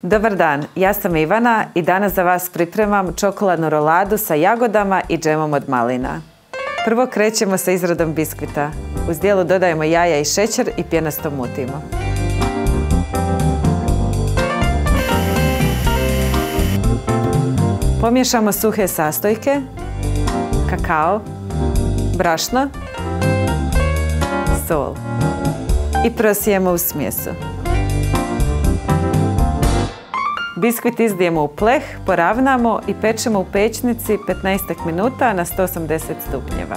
Dobar dan, ja sam Ivana i danas za vas pripremam čokoladnu roladu sa jagodama i džemom od malina. Prvo krećemo sa izradom biskvita. U zdjelu dodajemo jaja i šećer i pjenasto mutimo. Pomiješamo suhe sastojke, kakao, brašno, sol i prosijemo u smjesu. Biskvit izdijemo u pleh, poravnamo i pečemo u pećnici 15 minuta na 180 stupnjeva.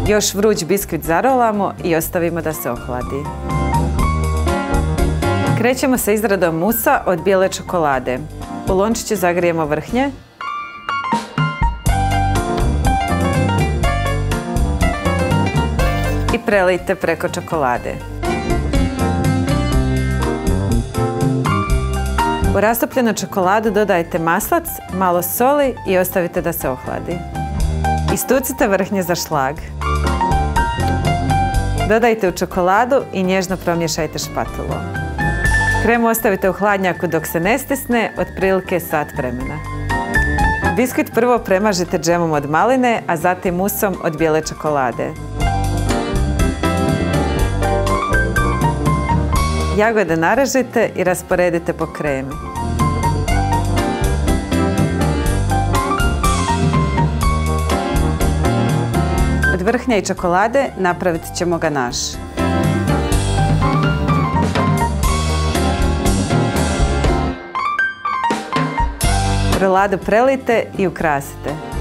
Još vruć biskvit zarolamo i ostavimo da se ohladi. Krećemo sa izradom musa od bijele čokolade. U lončiću zagrijemo vrhnje. I prelijte preko čokolade. U rastopljenu čokoladu dodajte maslac, malo soli i ostavite da se ohladi. Istucite vrhnje za šlag. Dodajte u čokoladu i nježno promiješajte špatulom. Kremu ostavite u hladnjaku dok se ne stisne, otprilike sat vremena. Biskvit prvo premažite džemom od maline, a zatim musom od bijele čokolade. Jagode narežite i rasporedite po kremi. Od vrhnja i čokolade napravit ćemo ganaš. Roladu prelijte i ukrasite.